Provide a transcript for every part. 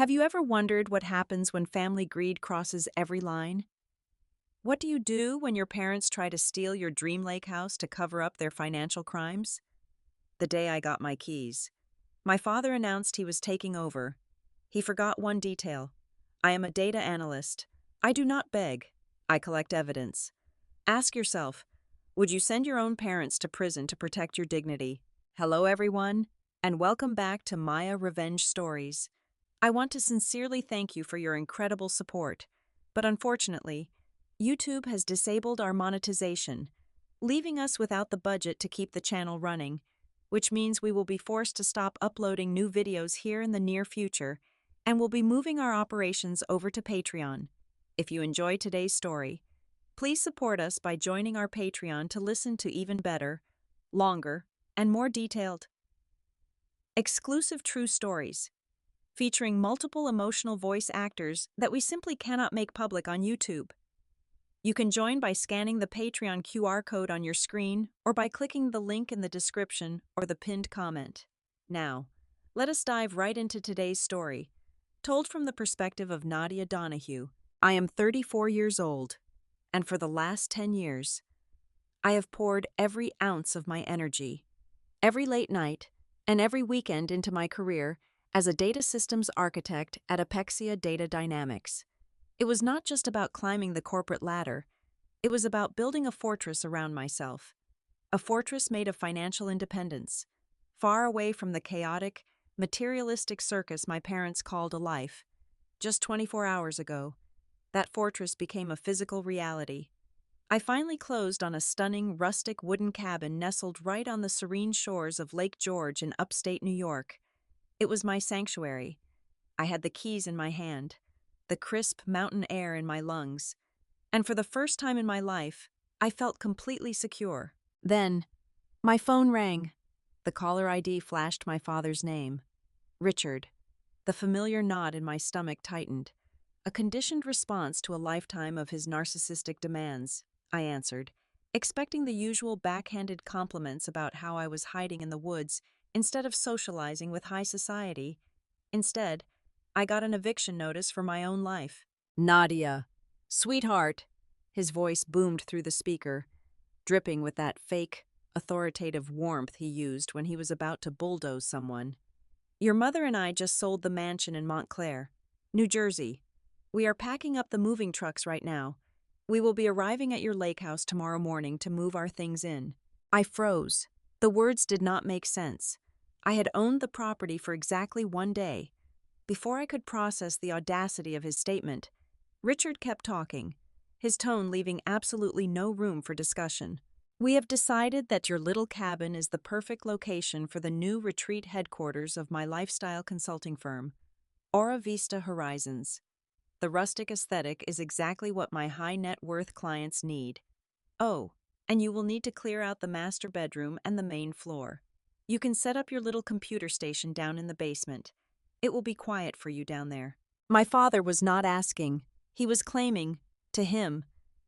Have you ever wondered what happens when family greed crosses every line? What do you do when your parents try to steal your dream lake house to cover up their financial crimes? The day I got my keys, my father announced he was taking over. He forgot one detail. I am a data analyst. I do not beg. I collect evidence. Ask yourself, would you send your own parents to prison to protect your dignity? Hello, everyone, and welcome back to Maya Revenge Stories. I want to sincerely thank you for your incredible support, but unfortunately, YouTube has disabled our monetization, leaving us without the budget to keep the channel running, which means we will be forced to stop uploading new videos here in the near future, and will be moving our operations over to Patreon. If you enjoyed today's story, please support us by joining our Patreon to listen to even better, longer, and more detailed, exclusive true stories, featuring multiple emotional voice actors that we simply cannot make public on YouTube. You can join by scanning the Patreon QR code on your screen or by clicking the link in the description or the pinned comment. Now, let us dive right into today's story, told from the perspective of Nadia Donahue. I am 34 years old, and for the last 10 years, I have poured every ounce of my energy, every late night, and every weekend into my career as a data systems architect at Apexia Data Dynamics. It was not just about climbing the corporate ladder, it was about building a fortress around myself. A fortress made of financial independence, far away from the chaotic, materialistic circus my parents called a life. Just 24 hours ago, that fortress became a physical reality. I finally closed on a stunning, rustic wooden cabin nestled right on the serene shores of Lake George in upstate New York. It was my sanctuary. I had the keys in my hand, the crisp mountain air in my lungs, and for the first time in my life, I felt completely secure. Then, my phone rang. The caller ID flashed my father's name, Richard. The familiar knot in my stomach tightened, a conditioned response to a lifetime of his narcissistic demands. I answered, expecting the usual backhanded compliments about how I was hiding in the woods instead of socializing with high society. Instead, I got an eviction notice for my own life. Nadia. Sweetheart. His voice boomed through the speaker, dripping with that fake, authoritative warmth he used when he was about to bulldoze someone. Your mother and I just sold the mansion in Montclair, New Jersey. We are packing up the moving trucks right now. We will be arriving at your lake house tomorrow morning to move our things in. I froze. The words did not make sense. I had owned the property for exactly one day. Before I could process the audacity of his statement, Richard kept talking, his tone leaving absolutely no room for discussion. We have decided that your little cabin is the perfect location for the new retreat headquarters of my lifestyle consulting firm, Aura Vista Horizons. The rustic aesthetic is exactly what my high net worth clients need. Oh, and you will need to clear out the master bedroom and the main floor. You can set up your little computer station down in the basement. It will be quiet for you down there. My father was not asking. He was claiming, to him,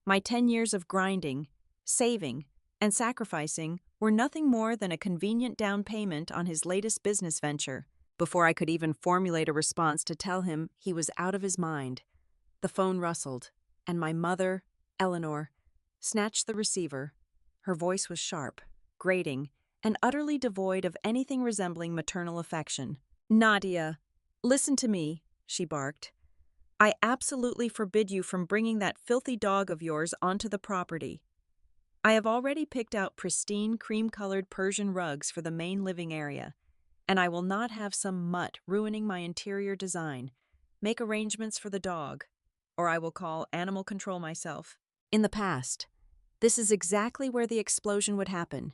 my 10 years of grinding, saving, and sacrificing were nothing more than a convenient down payment on his latest business venture. Before I could even formulate a response to tell him he was out of his mind, the phone rustled, and my mother, Eleanor, snatched the receiver. Her voice was sharp, grating, and utterly devoid of anything resembling maternal affection. Nadia, listen to me, she barked. I absolutely forbid you from bringing that filthy dog of yours onto the property. I have already picked out pristine cream-colored Persian rugs for the main living area, and I will not have some mutt ruining my interior design. Make arrangements for the dog, or I will call animal control myself. In the past, this is exactly where the explosion would happen.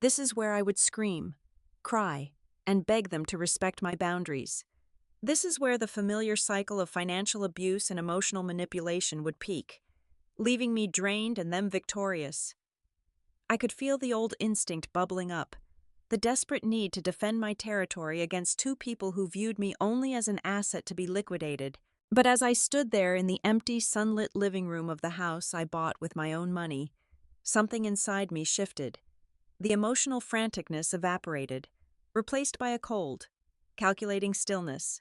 This is where I would scream, cry, and beg them to respect my boundaries. This is where the familiar cycle of financial abuse and emotional manipulation would peak, leaving me drained and them victorious. I could feel the old instinct bubbling up, the desperate need to defend my territory against two people who viewed me only as an asset to be liquidated. But as I stood there in the empty, sunlit living room of the house I bought with my own money, something inside me shifted. The emotional franticness evaporated, replaced by a cold, calculating stillness.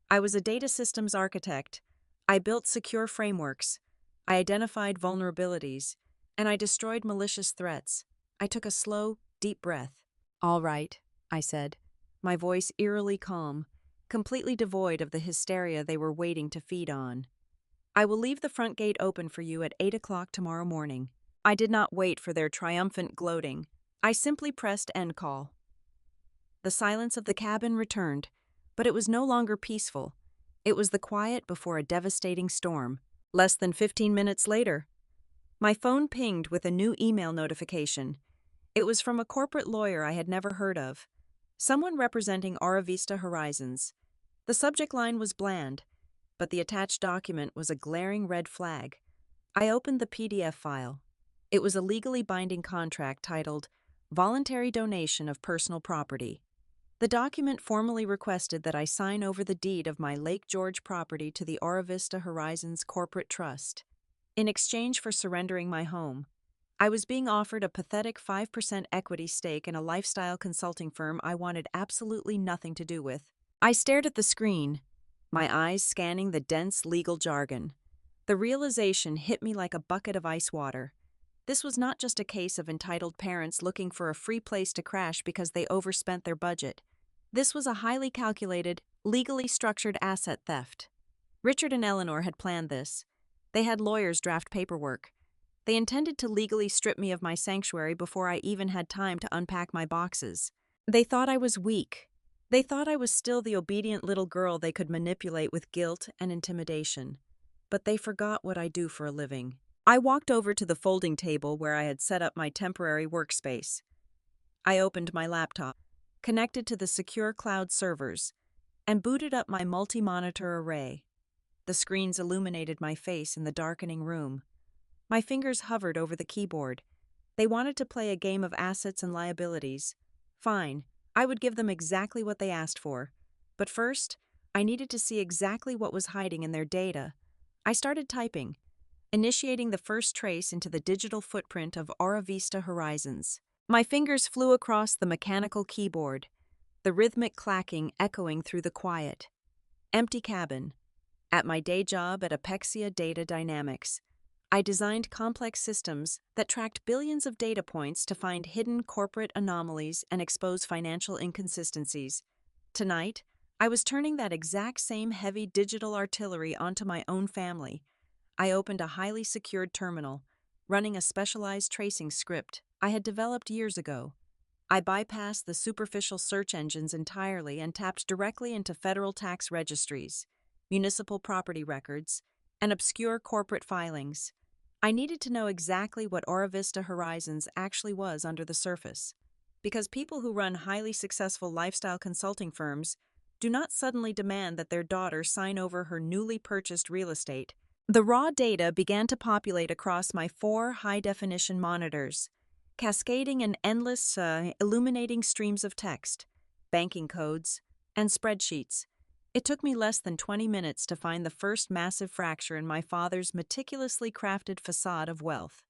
I was a data systems architect. I built secure frameworks. I identified vulnerabilities. And I destroyed malicious threats. I took a slow, deep breath. "All right," I said, my voice eerily calm, completely devoid of the hysteria they were waiting to feed on. "I will leave the front gate open for you at 8 o'clock tomorrow morning." I did not wait for their triumphant gloating. I simply pressed end call. The silence of the cabin returned, but it was no longer peaceful. It was the quiet before a devastating storm. Less than 15 minutes later, my phone pinged with a new email notification. It was from a corporate lawyer I had never heard of, someone representing Aura Vista Horizons. The subject line was bland, but the attached document was a glaring red flag. I opened the PDF file. It was a legally binding contract titled Voluntary Donation of Personal Property. The document formally requested that I sign over the deed of my Lake George property to the Aura Vista Horizons Corporate Trust. In exchange for surrendering my home, I was being offered a pathetic 5% equity stake in a lifestyle consulting firm I wanted absolutely nothing to do with. I stared at the screen, my eyes scanning the dense legal jargon. The realization hit me like a bucket of ice water. This was not just a case of entitled parents looking for a free place to crash because they overspent their budget. This was a highly calculated, legally structured asset theft. Richard and Eleanor had planned this. They had lawyers draft paperwork. They intended to legally strip me of my sanctuary before I even had time to unpack my boxes. They thought I was weak. They thought I was still the obedient little girl they could manipulate with guilt and intimidation. But they forgot what I do for a living. I walked over to the folding table where I had set up my temporary workspace. I opened my laptop, connected to the secure cloud servers, and booted up my multi-monitor array. The screens illuminated my face in the darkening room. My fingers hovered over the keyboard. They wanted to play a game of assets and liabilities. Fine, I would give them exactly what they asked for. But first, I needed to see exactly what was hiding in their data. I started typing, initiating the first trace into the digital footprint of Aura Vista Horizons. My fingers flew across the mechanical keyboard, the rhythmic clacking echoing through the quiet. Empty cabin. At my day job at Apexia Data Dynamics, I designed complex systems that tracked billions of data points to find hidden corporate anomalies and expose financial inconsistencies. Tonight, I was turning that exact same heavy digital artillery onto my own family. I opened a highly secured terminal, running a specialized tracing script I had developed years ago. I bypassed the superficial search engines entirely and tapped directly into federal tax registries, municipal property records, and obscure corporate filings. I needed to know exactly what Aura Vista Horizons actually was under the surface, because people who run highly successful lifestyle consulting firms do not suddenly demand that their daughter sign over her newly purchased real estate. The raw data began to populate across my 4 high-definition monitors, cascading in endless, illuminating streams of text, banking codes, and spreadsheets. It took me less than 20 minutes to find the first massive fracture in my father's meticulously crafted facade of wealth.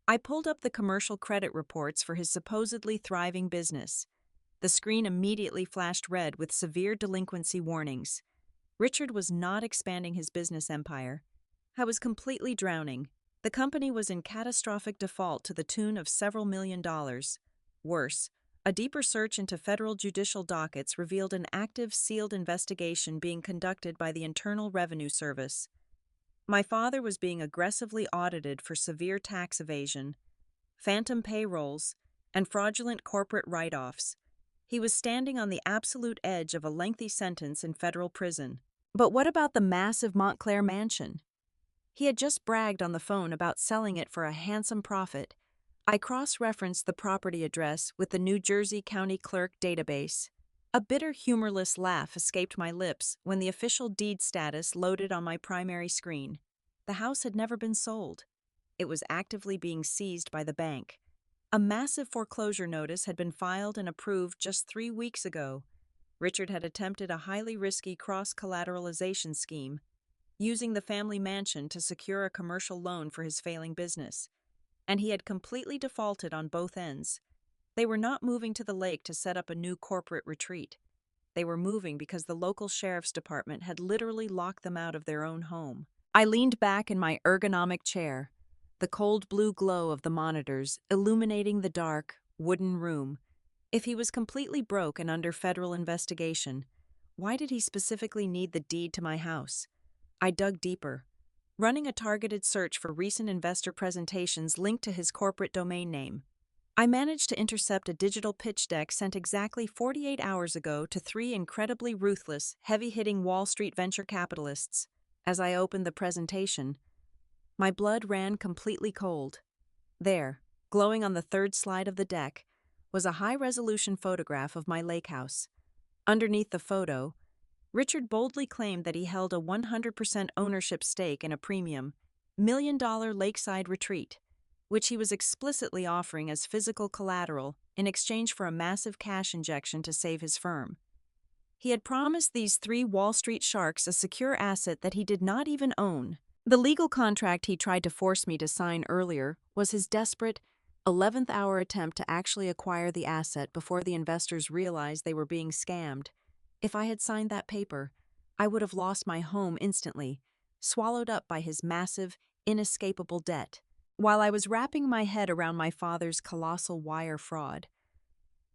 I pulled up the commercial credit reports for his supposedly thriving business. The screen immediately flashed red with severe delinquency warnings. Richard was not expanding his business empire. I was completely drowning. The company was in catastrophic default to the tune of several $1,000,000. Worse, a deeper search into federal judicial dockets revealed an active sealed investigation being conducted by the Internal Revenue Service. My father was being aggressively audited for severe tax evasion, phantom payrolls, and fraudulent corporate write-offs. He was standing on the absolute edge of a lengthy sentence in federal prison. But what about the massive Montclair mansion? He had just bragged on the phone about selling it for a handsome profit. I cross-referenced the property address with the New Jersey County Clerk database. A bitter, humorless laugh escaped my lips when the official deed status loaded on my primary screen. The house had never been sold. It was actively being seized by the bank. A massive foreclosure notice had been filed and approved just 3 weeks ago. Richard had attempted a highly risky cross-collateralization scheme, using the family mansion to secure a commercial loan for his failing business. And he had completely defaulted on both ends. They were not moving to the lake to set up a new corporate retreat. they were moving because the local sheriff's department had literally locked them out of their own home. I leaned back in my ergonomic chair, the cold blue glow of the monitors illuminating the dark, wooden room. If he was completely broke and under federal investigation, why did he specifically need the deed to my house? I dug deeper, running a targeted search for recent investor presentations linked to his corporate domain name. I managed to intercept a digital pitch deck sent exactly 48 hours ago to three incredibly ruthless, heavy-hitting Wall Street venture capitalists. As I opened the presentation, my blood ran completely cold. There, glowing on the third slide of the deck, was a high-resolution photograph of my lake house. Underneath the photo, Richard boldly claimed that he held a 100% ownership stake in a premium, million-dollar lakeside retreat, which he was explicitly offering as physical collateral in exchange for a massive cash injection to save his firm. He had promised these three Wall Street sharks a secure asset that he did not even own. The legal contract he tried to force me to sign earlier was his desperate, 11th hour attempt to actually acquire the asset before the investors realized they were being scammed. If I had signed that paper, I would have lost my home instantly, swallowed up by his massive, inescapable debt. While I was wrapping my head around my father's colossal wire fraud,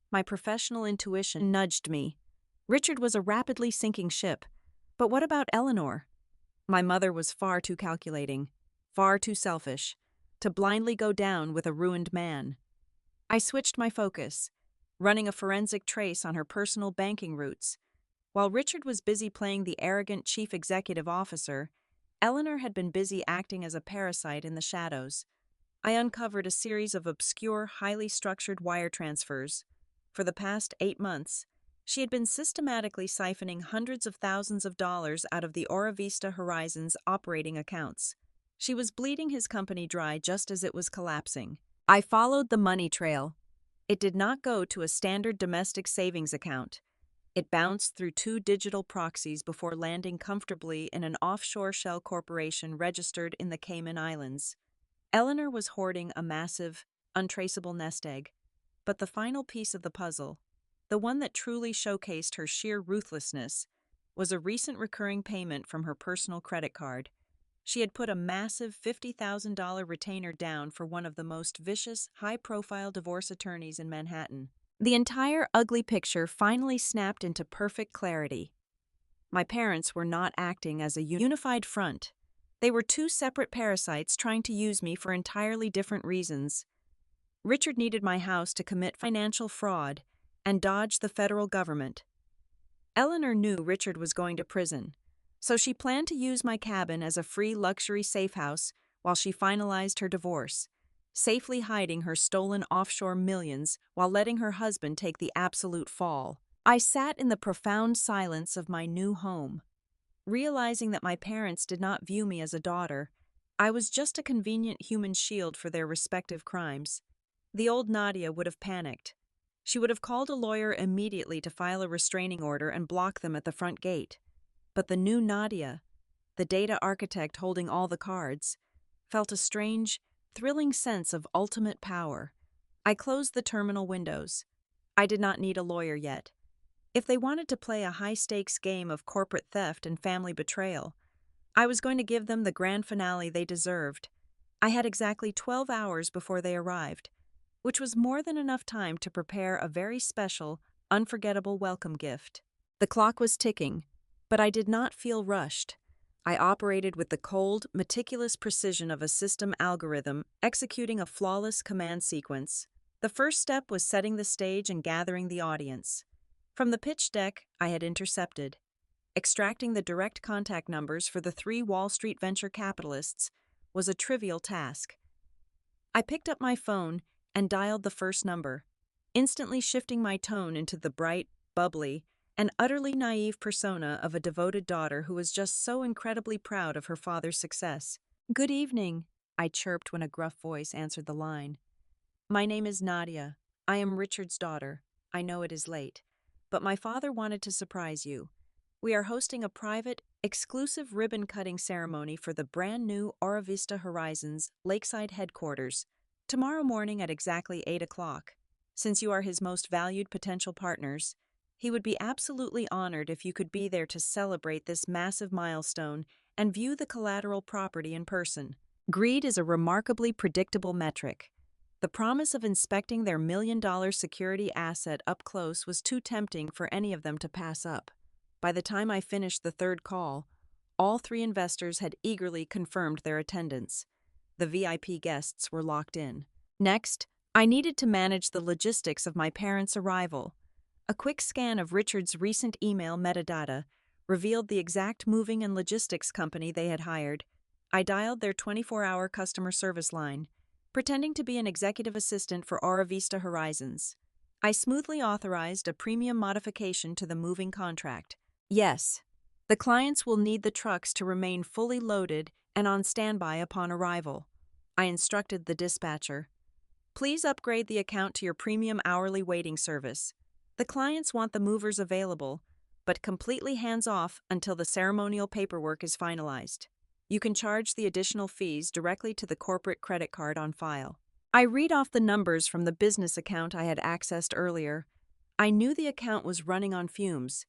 my professional intuition nudged me. Richard was a rapidly sinking ship. But what about Eleanor? My mother was far too calculating, far too selfish, to blindly go down with a ruined man. I switched my focus, running a forensic trace on her personal banking routes. While Richard was busy playing the arrogant chief executive officer, Eleanor had been busy acting as a parasite in the shadows. I uncovered a series of obscure, highly structured wire transfers. For the past 8 months, she had been systematically siphoning hundreds of thousands of dollars out of the Aura Vista Horizons operating accounts. She was bleeding his company dry just as it was collapsing. I followed the money trail. It did not go to a standard domestic savings account. It bounced through 2 digital proxies before landing comfortably in an offshore shell corporation registered in the Cayman Islands. Eleanor was hoarding a massive, untraceable nest egg. But the final piece of the puzzle, the one that truly showcased her sheer ruthlessness, was a recent recurring payment from her personal credit card. She had put a massive $50,000 retainer down for one of the most vicious, high-profile divorce attorneys in Manhattan. The entire ugly picture finally snapped into perfect clarity. My parents were not acting as a unified front. They were 2 separate parasites trying to use me for entirely different reasons. Richard needed my house to commit financial fraud and dodge the federal government. Eleanor knew Richard was going to prison, so she planned to use my cabin as a free luxury safe house while she finalized her divorce, safely hiding her stolen offshore millions while letting her husband take the absolute fall. I sat in the profound silence of my new home, realizing that my parents did not view me as a daughter. I was just a convenient human shield for their respective crimes. The old Nadia would have panicked. She would have called a lawyer immediately to file a restraining order and block them at the front gate. But the new Nadia, the data architect holding all the cards, felt a strange, thrilling sense of ultimate power. I closed the terminal windows. I did not need a lawyer yet. If they wanted to play a high-stakes game of corporate theft and family betrayal, I was going to give them the grand finale they deserved. I had exactly 12 hours before they arrived, which was more than enough time to prepare a very special, unforgettable welcome gift. The clock was ticking, but I did not feel rushed. I operated with the cold, meticulous precision of a system algorithm executing a flawless command sequence. The first step was setting the stage and gathering the audience. From the pitch deck I had intercepted, extracting the direct contact numbers for the 3 Wall Street venture capitalists was a trivial task. I picked up my phone and dialed the first number, instantly shifting my tone into the bright, bubbly, and utterly naive persona of a devoted daughter who was just so incredibly proud of her father's success. "Good evening," I chirped when a gruff voice answered the line. "My name is Nadia. I am Richard's daughter. I know it is late, but my father wanted to surprise you. We are hosting a private, exclusive ribbon-cutting ceremony for the brand new Aura Vista Horizons Lakeside headquarters, tomorrow morning at exactly 8 o'clock. Since you are his most valued potential partners, He would be absolutely honored if you could be there to celebrate this massive milestone and view the collateral property in person. Greed is a remarkably predictable metric. The promise of inspecting their million-dollar security asset up close was too tempting for any of them to pass up. By the time I finished the third call, all three investors had eagerly confirmed their attendance. The VIP guests were locked in. Next, I needed to manage the logistics of my parents' arrival. A quick scan of Richard's recent email metadata revealed the exact moving and logistics company they had hired. I dialed their 24-hour customer service line, pretending to be an executive assistant for Aura Vista Horizons. I smoothly authorized a premium modification to the moving contract. Yes, the clients will need the trucks to remain fully loaded and on standby upon arrival. I instructed the dispatcher. Please upgrade the account to your premium hourly waiting service. The clients want the movers available, but completely hands-off until the ceremonial paperwork is finalized. You can charge the additional fees directly to the corporate credit card on file. I read off the numbers from the business account I had accessed earlier. I knew the account was running on fumes,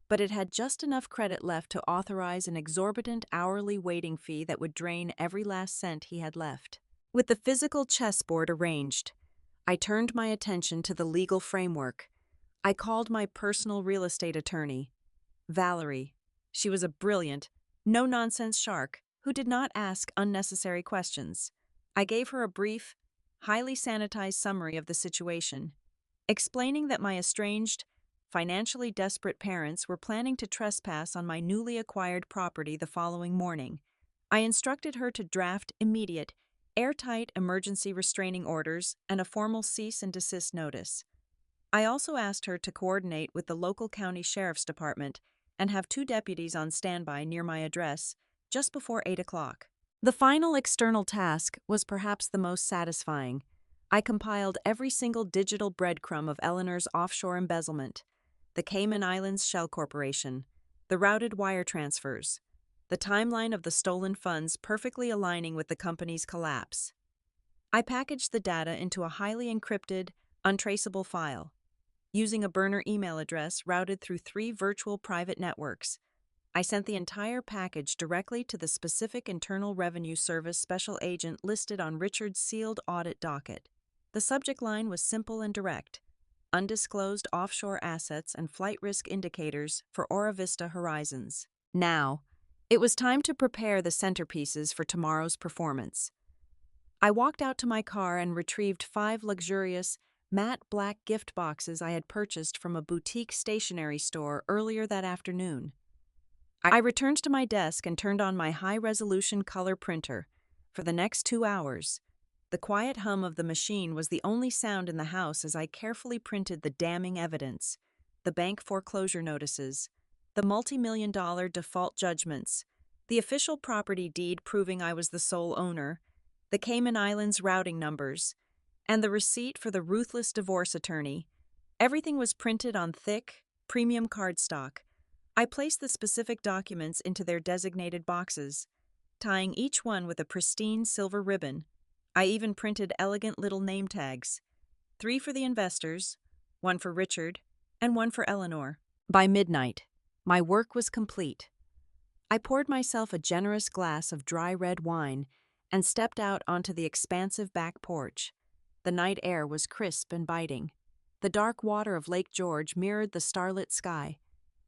but it had just enough credit left to authorize an exorbitant hourly waiting fee that would drain every last cent he had left. With the physical chessboard arranged, I turned my attention to the legal framework. I called my personal real estate attorney, Valerie. She was a brilliant, no-nonsense shark who did not ask unnecessary questions. I gave her a brief, highly sanitized summary of the situation, explaining that my estranged, financially desperate parents were planning to trespass on my newly acquired property the following morning. I instructed her to draft immediate, airtight emergency restraining orders and a formal cease and desist notice. I also asked her to coordinate with the local county sheriff's department and have 2 deputies on standby near my address just before 8 o'clock. The final external task was perhaps the most satisfying. I compiled every single digital breadcrumb of Eleanor's offshore embezzlement, the Cayman Islands Shell Corporation, the routed wire transfers, the timeline of the stolen funds perfectly aligning with the company's collapse. I packaged the data into a highly encrypted, untraceable file. Using a burner email address routed through 3 virtual private networks, I sent the entire package directly to the specific Internal Revenue Service special agent listed on Richard's sealed audit docket. The subject line was simple and direct: undisclosed offshore assets and flight risk indicators for Aura Vista Horizons. Now, it was time to prepare the centerpieces for tomorrow's performance. I walked out to my car and retrieved 5 luxurious, matte black gift boxes I had purchased from a boutique stationery store earlier that afternoon. I returned to my desk and turned on my high-resolution color printer. For the next 2 hours, the quiet hum of the machine was the only sound in the house as I carefully printed the damning evidence: the bank foreclosure notices, the multi-million-dollar default judgments, the official property deed proving I was the sole owner, the Cayman Islands routing numbers, and the receipt for the ruthless divorce attorney. Everything was printed on thick, premium cardstock. I placed the specific documents into their designated boxes, tying each one with a pristine silver ribbon. I even printed elegant little name tags: 3 for the investors, 1 for Richard, and 1 for Eleanor. By midnight, my work was complete. I poured myself a generous glass of dry red wine and stepped out onto the expansive back porch. The night air was crisp and biting. The dark water of Lake George mirrored the starlit sky,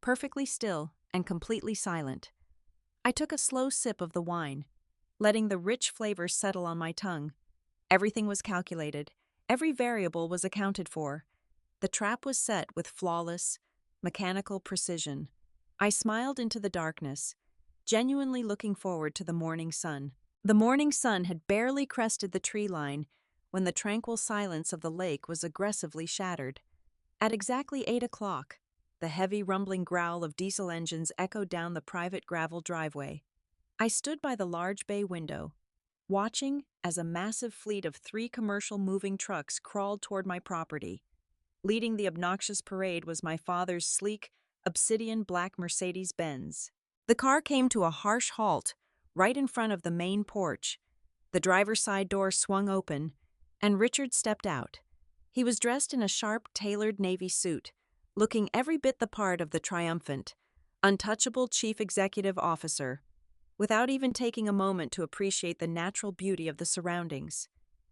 perfectly still and completely silent. I took a slow sip of the wine, letting the rich flavor settle on my tongue. Everything was calculated. Every variable was accounted for. The trap was set with flawless, mechanical precision. I smiled into the darkness, genuinely looking forward to the morning sun. The morning sun had barely crested the tree line when the tranquil silence of the lake was aggressively shattered. At exactly 8 o'clock, the heavy rumbling growl of diesel engines echoed down the private gravel driveway. I stood by the large bay window, watching as a massive fleet of 3 commercial moving trucks crawled toward my property. Leading the obnoxious parade was my father's sleek, obsidian black Mercedes-Benz. The car came to a harsh halt right in front of the main porch. The driver's side door swung open, and Richard stepped out. He was dressed in a sharp, tailored navy suit, looking every bit the part of the triumphant, untouchable chief executive officer, without even taking a moment to appreciate the natural beauty of the surroundings.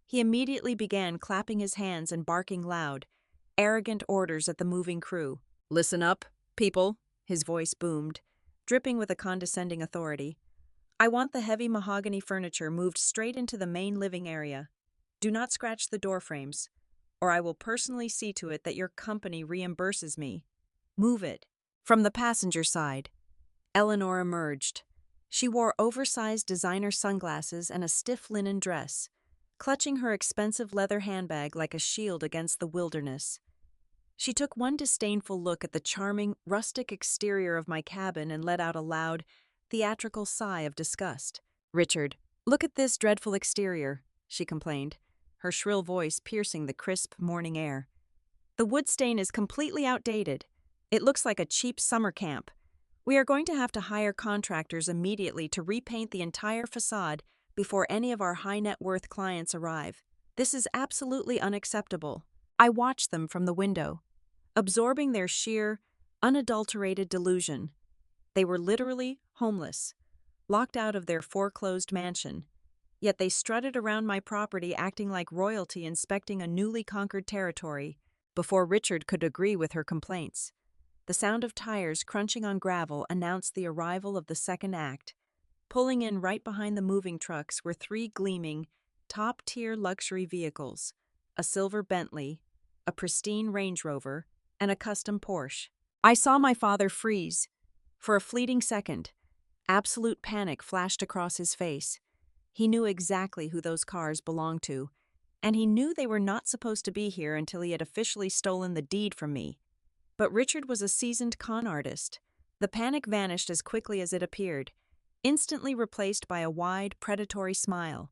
He immediately began clapping his hands and barking loud, arrogant orders at the moving crew. "Listen up, people," his voice boomed, dripping with a condescending authority. "I want the heavy mahogany furniture moved straight into the main living area. Do not scratch the door frames, or I will personally see to it that your company reimburses me. Move it." From the passenger side, Eleanor emerged. She wore oversized designer sunglasses and a stiff linen dress, clutching her expensive leather handbag like a shield against the wilderness. She took one disdainful look at the charming, rustic exterior of my cabin and let out a loud, theatrical sigh of disgust. "Richard, look at this dreadful exterior," she complained, her shrill voice piercing the crisp morning air. "The wood stain is completely outdated. It looks like a cheap summer camp. We are going to have to hire contractors immediately to repaint the entire facade before any of our high-net-worth clients arrive. This is absolutely unacceptable." I watched them from the window, absorbing their sheer, unadulterated delusion. They were literally homeless, locked out of their foreclosed mansion, yet they strutted around my property acting like royalty inspecting a newly conquered territory. Before Richard could agree with her complaints, the sound of tires crunching on gravel announced the arrival of the second act. Pulling in right behind the moving trucks were three gleaming, top-tier luxury vehicles: a silver Bentley, a pristine Range Rover, and a custom Porsche. I saw my father freeze. For a fleeting second, absolute panic flashed across his face. He knew exactly who those cars belonged to, and he knew they were not supposed to be here until he had officially stolen the deed from me. But Richard was a seasoned con artist. The panic vanished as quickly as it appeared, instantly replaced by a wide, predatory smile.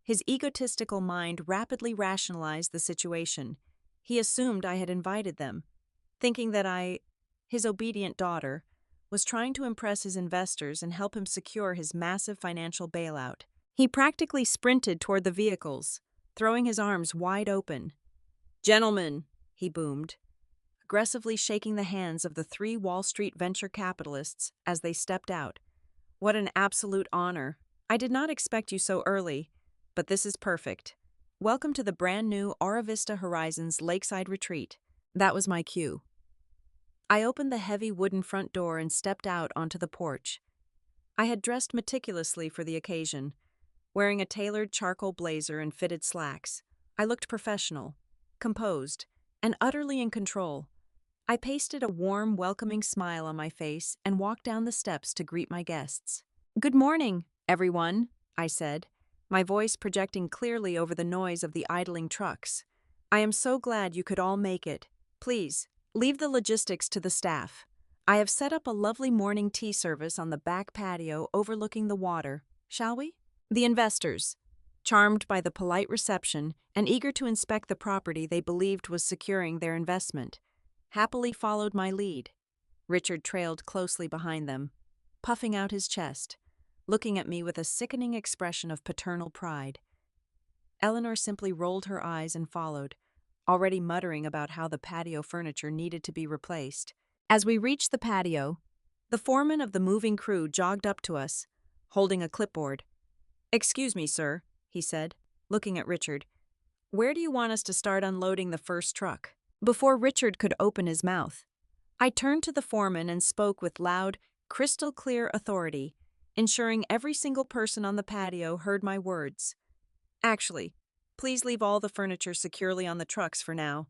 His egotistical mind rapidly rationalized the situation. He assumed I had invited them, thinking that I, his obedient daughter, was trying to impress his investors and help him secure his massive financial bailout. He practically sprinted toward the vehicles, throwing his arms wide open. "Gentlemen," he boomed, aggressively shaking the hands of the three Wall Street venture capitalists as they stepped out. "What an absolute honor. I did not expect you so early, but this is perfect. Welcome to the brand new Aura Vista Horizons Lakeside Retreat." That was my cue. I opened the heavy wooden front door and stepped out onto the porch. I had dressed meticulously for the occasion, wearing a tailored charcoal blazer and fitted slacks. I looked professional, composed, and utterly in control. I pasted a warm, welcoming smile on my face and walked down the steps to greet my guests. "Good morning, everyone," I said, my voice projecting clearly over the noise of the idling trucks. "I am so glad you could all make it. Please, leave the logistics to the staff. I have set up a lovely morning tea service on the back patio overlooking the water. Shall we?" The investors, charmed by the polite reception and eager to inspect the property they believed was securing their investment, happily followed my lead. Richard trailed closely behind them, puffing out his chest, looking at me with a sickening expression of paternal pride. Eleanor simply rolled her eyes and followed, already muttering about how the patio furniture needed to be replaced. As we reached the patio, the foreman of the moving crew jogged up to us, holding a clipboard. "Excuse me, sir," he said, looking at Richard. "Where do you want us to start unloading the first truck?" Before Richard could open his mouth, I turned to the foreman and spoke with loud, crystal-clear authority, ensuring every single person on the patio heard my words. "Actually, please leave all the furniture securely on the trucks for now.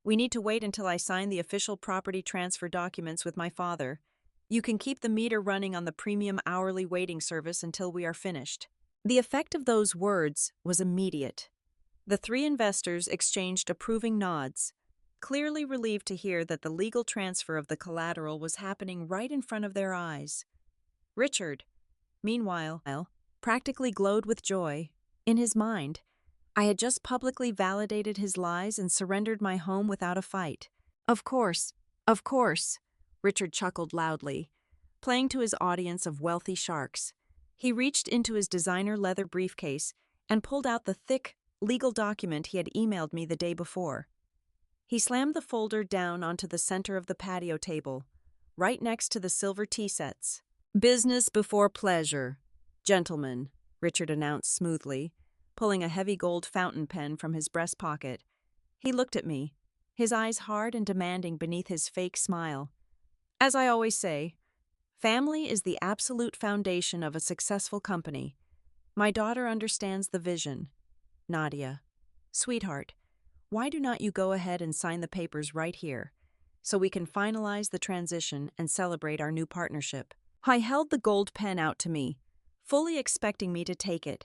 We need to wait until I sign the official property transfer documents with my father. You can keep the meter running on the premium hourly waiting service until we are finished." The effect of those words was immediate. The three investors exchanged approving nods, clearly relieved to hear that the legal transfer of the collateral was happening right in front of their eyes. Richard, meanwhile, practically glowed with joy. In his mind, I had just publicly validated his lies and surrendered my home without a fight. Of course, Richard chuckled loudly, playing to his audience of wealthy sharks. He reached into his designer leather briefcase and pulled out the thick, legal document he had emailed me the day before. He slammed the folder down onto the center of the patio table, right next to the silver tea sets. "Business before pleasure, gentlemen," Richard announced smoothly, pulling a heavy gold fountain pen from his breast pocket. He looked at me, his eyes hard and demanding beneath his fake smile. "As I always say, family is the absolute foundation of a successful company. My daughter understands the vision. Nadia, sweetheart, why do not you go ahead and sign the papers right here, so we can finalize the transition and celebrate our new partnership?" I held the gold pen out to me, fully expecting me to take it,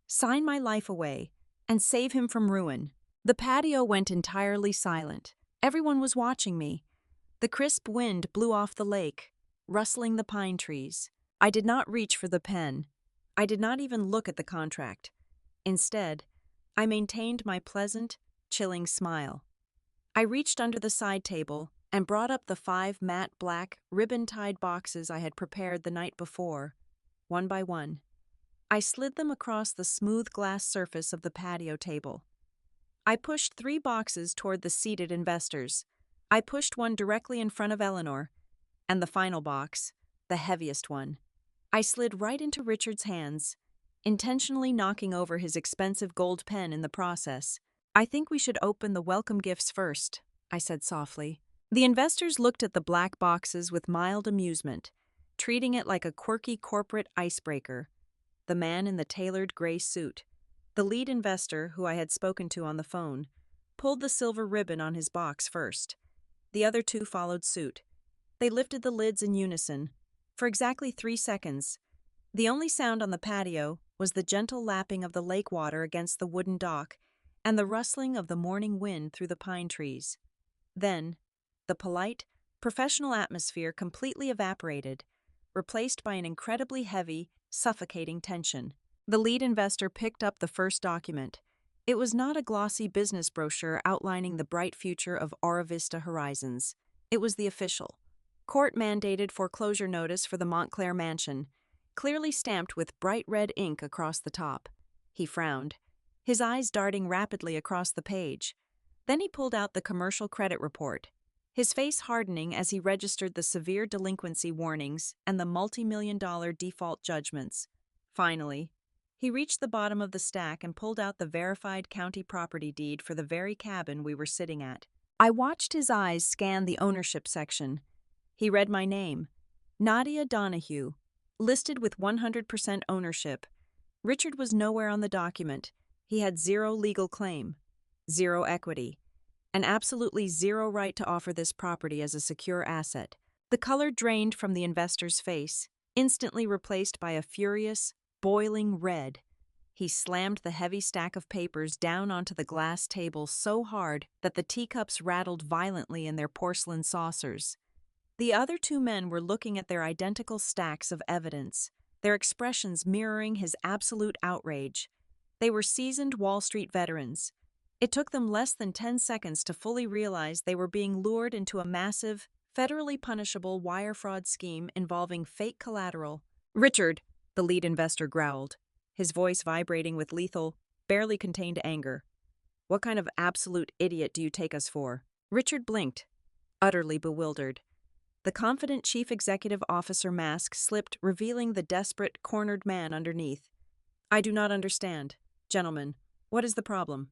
sign my life away, and save him from ruin. The patio went entirely silent. Everyone was watching me. The crisp wind blew off the lake, rustling the pine trees. I did not reach for the pen. I did not even look at the contract. Instead, I maintained my pleasant, chilling smile. I reached under the side table and brought up the 5 matte black, ribbon-tied boxes I had prepared the night before, one by one. I slid them across the smooth glass surface of the patio table. I pushed 3 boxes toward the seated investors. I pushed one directly in front of Eleanor, and the final box, the heaviest one, I slid right into Richard's hands, intentionally knocking over his expensive gold pen in the process. "I think we should open the welcome gifts first," I said softly. The investors looked at the black boxes with mild amusement, treating it like a quirky corporate icebreaker. The man in the tailored gray suit, the lead investor who I had spoken to on the phone, pulled the silver ribbon on his box first. The other 2 followed suit. They lifted the lids in unison. For exactly 3 seconds, the only sound on the patio was the gentle lapping of the lake water against the wooden dock and the rustling of the morning wind through the pine trees. Then, the polite, professional atmosphere completely evaporated, replaced by an incredibly heavy, suffocating tension. The lead investor picked up the first document. It was not a glossy business brochure outlining the bright future of Aura Vista Horizons. It was the official, court-mandated foreclosure notice for the Montclair mansion, clearly stamped with bright red ink across the top. He frowned, his eyes darting rapidly across the page. Then he pulled out the commercial credit report, his face hardening as he registered the severe delinquency warnings and the multi-million-dollar default judgments. Finally, he reached the bottom of the stack and pulled out the verified county property deed for the very cabin we were sitting at. I watched his eyes scan the ownership section. He read my name, Nadia Donahue, listed with 100% ownership. Richard was nowhere on the document. He had 0 legal claim, 0 equity, and absolutely 0 right to offer this property as a secure asset. The color drained from the investor's face, instantly replaced by a furious, boiling red. He slammed the heavy stack of papers down onto the glass table so hard that the teacups rattled violently in their porcelain saucers. The other 2 men were looking at their identical stacks of evidence, their expressions mirroring his absolute outrage. They were seasoned Wall Street veterans. It took them less than 10 seconds to fully realize they were being lured into a massive, federally punishable wire fraud scheme involving fake collateral. "Richard," the lead investor growled, his voice vibrating with lethal, barely contained anger. "What kind of absolute idiot do you take us for?" Richard blinked, utterly bewildered. The confident chief executive officer mask slipped, revealing the desperate, cornered man underneath. "I do not understand. Gentlemen, what is the problem?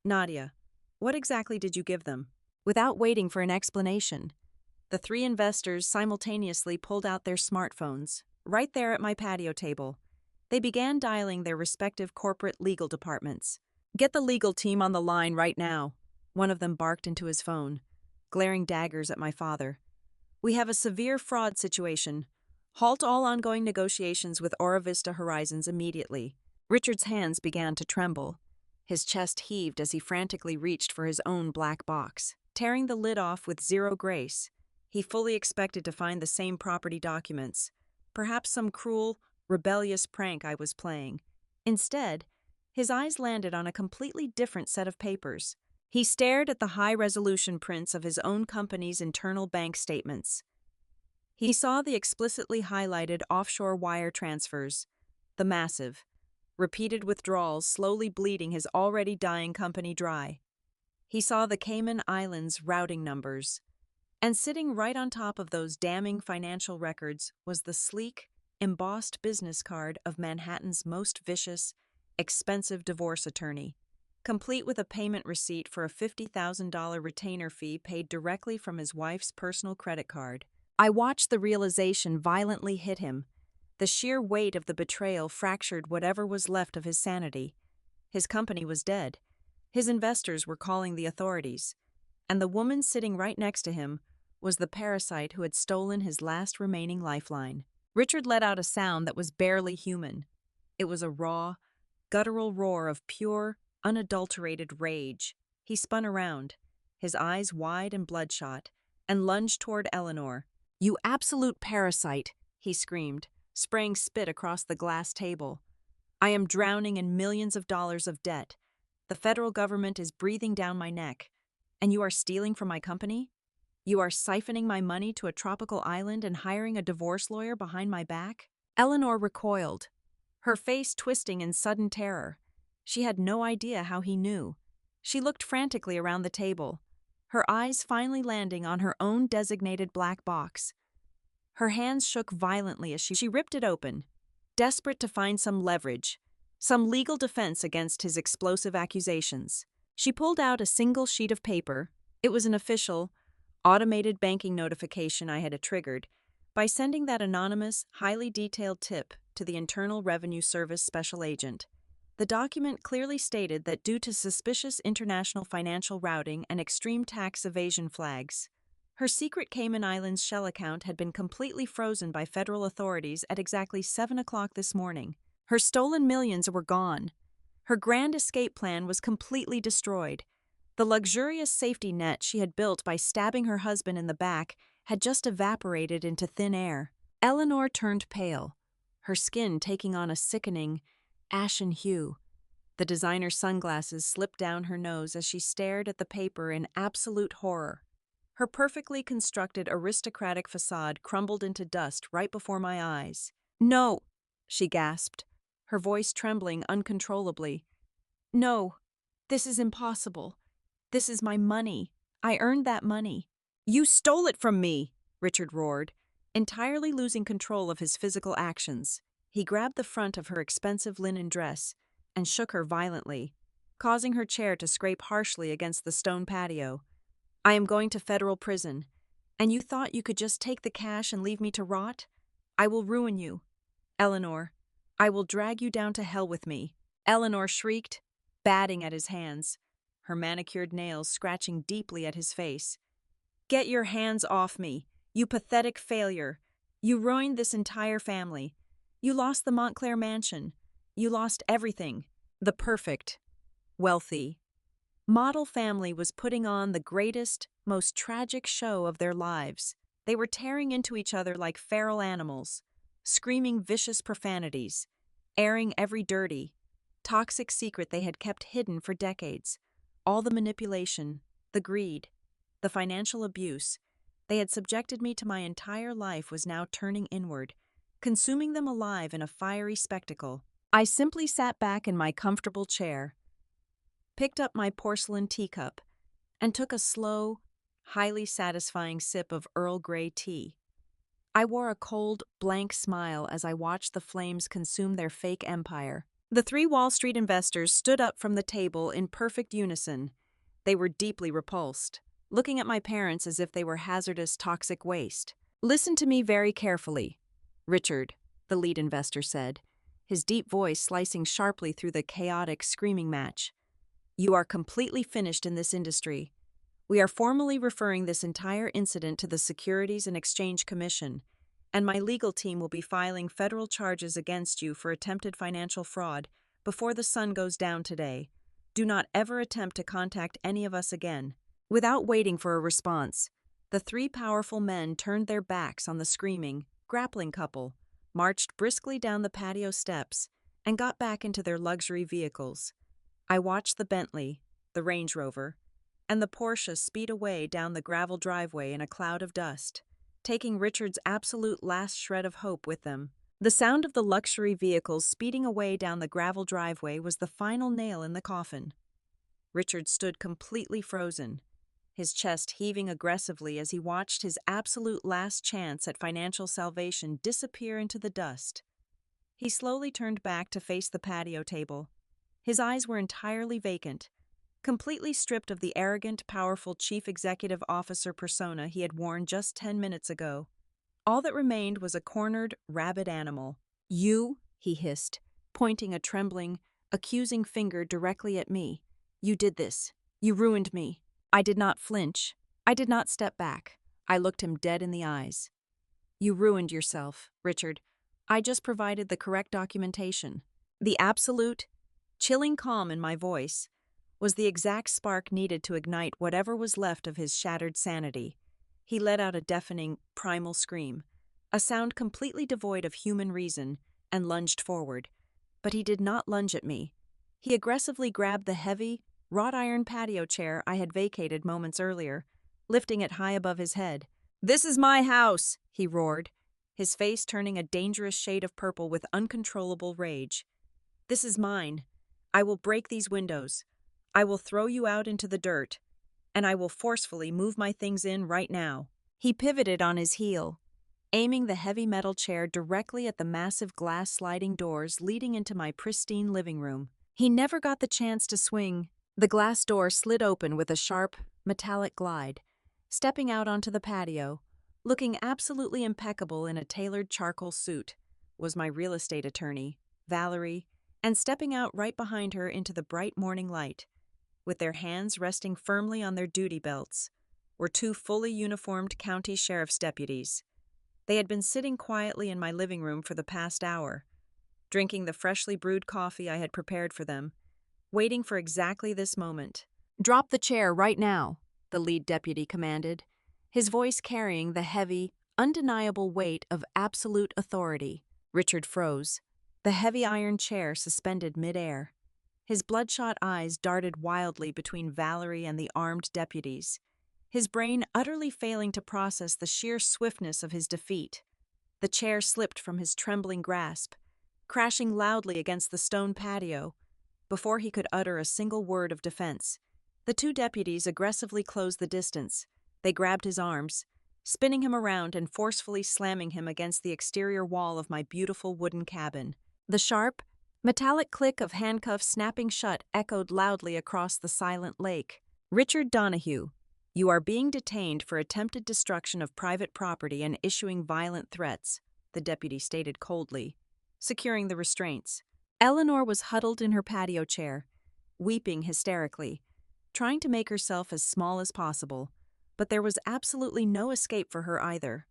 Nadia, what exactly did you give them?" Without waiting for an explanation, the 3 investors simultaneously pulled out their smartphones, right there at my patio table. They began dialing their respective corporate legal departments. "Get the legal team on the line right now," one of them barked into his phone, glaring daggers at my father. "We have a severe fraud situation. Halt all ongoing negotiations with Aura Vista Horizons immediately." Richard's hands began to tremble. His chest heaved as he frantically reached for his own black box, tearing the lid off with 0 grace. He fully expected to find the same property documents, perhaps some cruel, rebellious prank I was playing. Instead, his eyes landed on a completely different set of papers. He stared at the high-resolution prints of his own company's internal bank statements. He saw the explicitly highlighted offshore wire transfers, the massive, repeated withdrawals slowly bleeding his already dying company dry. He saw the Cayman Islands routing numbers. And sitting right on top of those damning financial records was the sleek, embossed business card of Manhattan's most vicious, expensive divorce attorney, complete with a payment receipt for a $50,000 retainer fee paid directly from his wife's personal credit card. I watched the realization violently hit him. The sheer weight of the betrayal fractured whatever was left of his sanity. His company was dead. His investors were calling the authorities. And the woman sitting right next to him was the parasite who had stolen his last remaining lifeline. Richard let out a sound that was barely human. It was a raw, guttural roar of pure, unadulterated rage. He spun around, his eyes wide and bloodshot, and lunged toward Eleanor. "You absolute parasite!" he screamed, spraying spit across the glass table. "I am drowning in millions of dollars of debt. The federal government is breathing down my neck. And you are stealing from my company? You are siphoning my money to a tropical island and hiring a divorce lawyer behind my back?" Eleanor recoiled, her face twisting in sudden terror. She had no idea how he knew. She looked frantically around the table, her eyes finally landing on her own designated black box. Her hands shook violently as she ripped it open, desperate to find some leverage, some legal defense against his explosive accusations. She pulled out a single sheet of paper. It was an official, automated banking notification I had triggered by sending that anonymous, highly detailed tip to the Internal Revenue Service special agent. The document clearly stated that due to suspicious international financial routing and extreme tax evasion flags, her secret Cayman Islands shell account had been completely frozen by federal authorities at exactly 7 o'clock this morning. Her stolen millions were gone. Her grand escape plan was completely destroyed. The luxurious safety net she had built by stabbing her husband in the back had just evaporated into thin air. Eleanor turned pale, her skin taking on a sickening, ashen hue. The designer sunglasses slipped down her nose as she stared at the paper in absolute horror. Her perfectly constructed aristocratic facade crumbled into dust right before my eyes. "No," she gasped, her voice trembling uncontrollably. "No, this is impossible. This is my money. I earned that money." "You stole it from me!" Richard roared, entirely losing control of his physical actions. He grabbed the front of her expensive linen dress and shook her violently, causing her chair to scrape harshly against the stone patio. "I am going to federal prison, and you thought you could just take the cash and leave me to rot? I will ruin you. Eleanor, I will drag you down to hell with me." Eleanor shrieked, batting at his hands, her manicured nails scratching deeply at his face. "Get your hands off me, you pathetic failure. You ruined this entire family. You lost the Montclair mansion. You lost everything. The perfect, wealthy, model family was putting on the greatest, most tragic show of their lives. They were tearing into each other like feral animals, screaming vicious profanities, airing every dirty, toxic secret they had kept hidden for decades. All the manipulation, the greed, the financial abuse they had subjected me to my entire life was now turning inward, consuming them alive in a fiery spectacle. I simply sat back in my comfortable chair, picked up my porcelain teacup, and took a slow, highly satisfying sip of Earl Grey tea. I wore a cold, blank smile as I watched the flames consume their fake empire. The three Wall Street investors stood up from the table in perfect unison. They were deeply repulsed, looking at my parents as if they were hazardous, toxic waste. "Listen to me very carefully," Richard, the lead investor, said, his deep voice slicing sharply through the chaotic screaming match. "You are completely finished in this industry. We are formally referring this entire incident to the Securities and Exchange Commission, and my legal team will be filing federal charges against you for attempted financial fraud before the sun goes down today. Do not ever attempt to contact any of us again." Without waiting for a response, the three powerful men turned their backs on the screaming, grappling couple, marched briskly down the patio steps, and got back into their luxury vehicles. I watched the Bentley, the Range Rover, and the Porsche speed away down the gravel driveway in a cloud of dust, taking Richard's absolute last shred of hope with them. The sound of the luxury vehicles speeding away down the gravel driveway was the final nail in the coffin. Richard stood completely frozen, his chest heaving aggressively as he watched his absolute last chance at financial salvation disappear into the dust. He slowly turned back to face the patio table. His eyes were entirely vacant, completely stripped of the arrogant, powerful chief executive officer persona he had worn just 10 minutes ago. All that remained was a cornered, rabid animal. "You," he hissed, pointing a trembling, accusing finger directly at me. "You did this. You ruined me." I did not flinch. I did not step back. I looked him dead in the eyes. "You ruined yourself, Richard. I just provided the correct documentation." The absolute, chilling calm in my voice was the exact spark needed to ignite whatever was left of his shattered sanity. He let out a deafening, primal scream, a sound completely devoid of human reason, and lunged forward. But he did not lunge at me. He aggressively grabbed the heavy, wrought iron patio chair I had vacated moments earlier, lifting it high above his head. "This is my house," he roared, his face turning a dangerous shade of purple with uncontrollable rage. "This is mine. I will break these windows. I will throw you out into the dirt, and I will forcefully move my things in right now." He pivoted on his heel, aiming the heavy metal chair directly at the massive glass sliding doors leading into my pristine living room. He never got the chance to swing. The glass door slid open with a sharp, metallic glide, stepping out onto the patio, looking absolutely impeccable in a tailored charcoal suit, was my real estate attorney, Valerie, and stepping out right behind her into the bright morning light, with their hands resting firmly on their duty belts, were two fully uniformed county sheriff's deputies. They had been sitting quietly in my living room for the past hour, drinking the freshly brewed coffee I had prepared for them, waiting for exactly this moment. "Drop the chair right now," the lead deputy commanded, his voice carrying the heavy, undeniable weight of absolute authority. Richard froze, the heavy iron chair suspended midair. His bloodshot eyes darted wildly between Valerie and the armed deputies, his brain utterly failing to process the sheer swiftness of his defeat. The chair slipped from his trembling grasp, crashing loudly against the stone patio. Before he could utter a single word of defense, the two deputies aggressively closed the distance. They grabbed his arms, spinning him around and forcefully slamming him against the exterior wall of my beautiful wooden cabin. The sharp, metallic click of handcuffs snapping shut echoed loudly across the silent lake. "Richard Donahue, you are being detained for attempted destruction of private property and issuing violent threats," the deputy stated coldly, securing the restraints. Eleanor was huddled in her patio chair, weeping hysterically, trying to make herself as small as possible, but there was absolutely no escape for her either.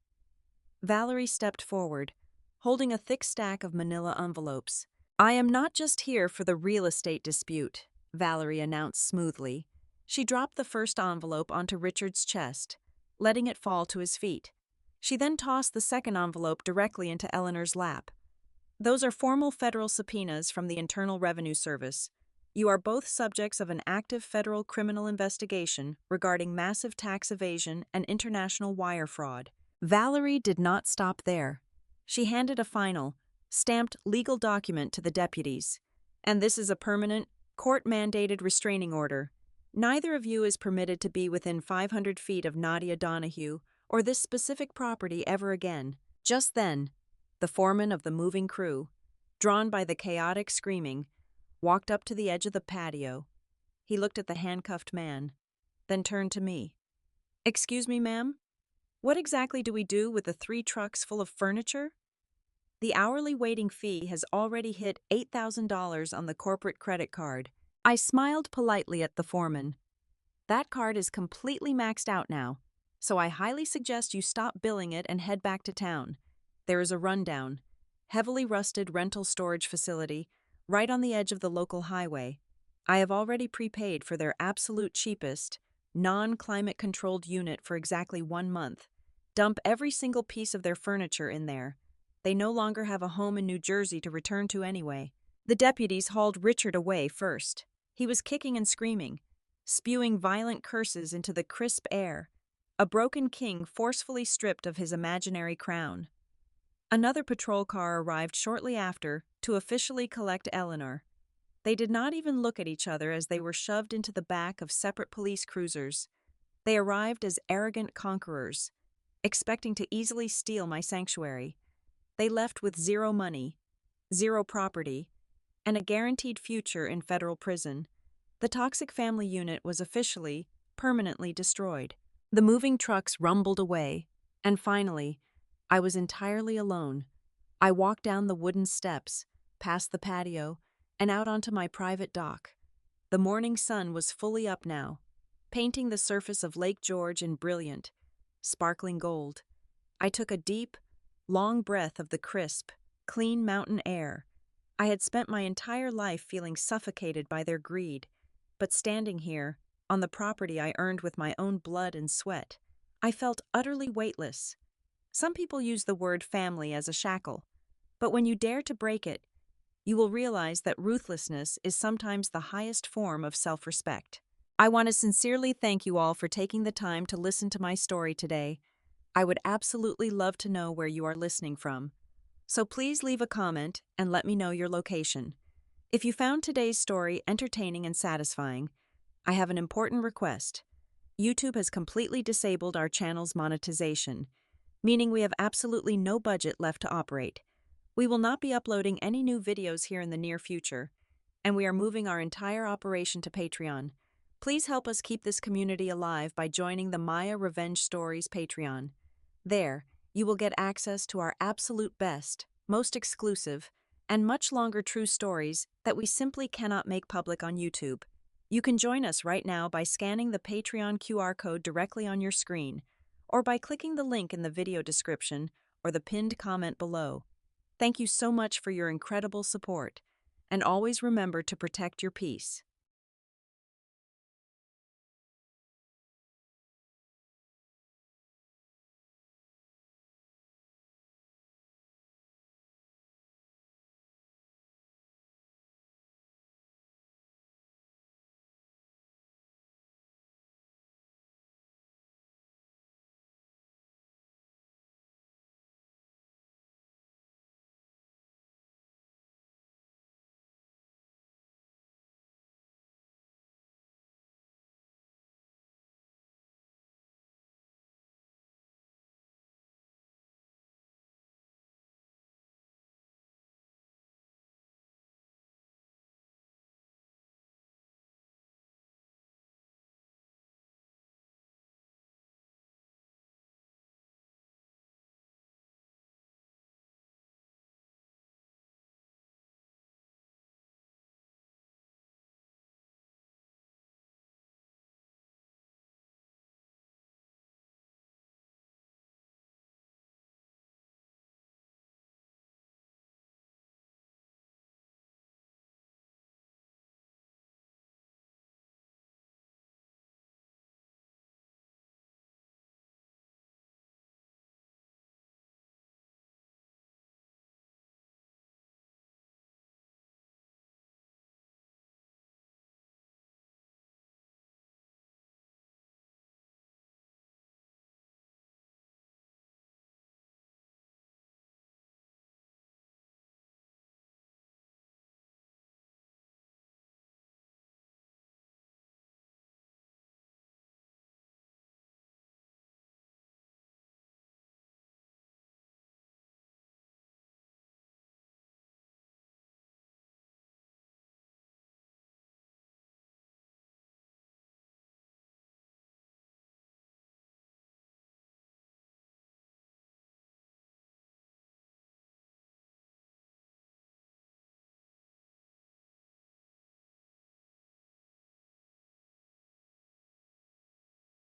Valerie stepped forward, holding a thick stack of manila envelopes. "I am not just here for the real estate dispute," Valerie announced smoothly. She dropped the first envelope onto Richard's chest, letting it fall to his feet. She then tossed the second envelope directly into Eleanor's lap. "Those are formal federal subpoenas from the Internal Revenue Service. You are both subjects of an active federal criminal investigation regarding massive tax evasion and international wire fraud." Valerie did not stop there. She handed a final, stamped legal document to the deputies. "And this is a permanent, court-mandated restraining order. Neither of you is permitted to be within 500 feet of Nadia Donahue or this specific property ever again." Just then, the foreman of the moving crew, drawn by the chaotic screaming, walked up to the edge of the patio. He looked at the handcuffed man, then turned to me. "Excuse me, ma'am? What exactly do we do with the 3 trucks full of furniture?" The hourly waiting fee has already hit $8,000 on the corporate credit card. I smiled politely at the foreman. "That card is completely maxed out now, so I highly suggest you stop billing it and head back to town. There is a rundown, heavily rusted rental storage facility right on the edge of the local highway. I have already prepaid for their absolute cheapest, non-climate-controlled unit for exactly 1 month. Dump every single piece of their furniture in there. They no longer have a home in New Jersey to return to anyway." The deputies hauled Richard away first. He was kicking and screaming, spewing violent curses into the crisp air, a broken king forcefully stripped of his imaginary crown. Another patrol car arrived shortly after to officially collect Eleanor. They did not even look at each other as they were shoved into the back of separate police cruisers. They arrived as arrogant conquerors, expecting to easily steal my sanctuary. They left with zero money, zero property, and a guaranteed future in federal prison. The toxic family unit was officially, permanently destroyed. The moving trucks rumbled away, and finally, I was entirely alone. I walked down the wooden steps, past the patio, and out onto my private dock. The morning sun was fully up now, painting the surface of Lake George in brilliant, sparkling gold. I took a deep, long breath of the crisp, clean mountain air. I had spent my entire life feeling suffocated by their greed, but standing here, on the property I earned with my own blood and sweat, I felt utterly weightless. Some people use the word family as a shackle, but when you dare to break it, you will realize that ruthlessness is sometimes the highest form of self-respect. I want to sincerely thank you all for taking the time to listen to my story today. I would absolutely love to know where you are listening from. So please leave a comment and let me know your location. If you found today's story entertaining and satisfying, I have an important request. YouTube has completely disabled our channel's monetization, meaning we have absolutely no budget left to operate. We will not be uploading any new videos here in the near future, and we are moving our entire operation to Patreon. Please help us keep this community alive by joining the Maya Revenge Stories Patreon. There, you will get access to our absolute best, most exclusive, and much longer true stories that we simply cannot make public on YouTube. You can join us right now by scanning the Patreon QR code directly on your screen, or by clicking the link in the video description or the pinned comment below. Thank you so much for your incredible support, and always remember to protect your peace.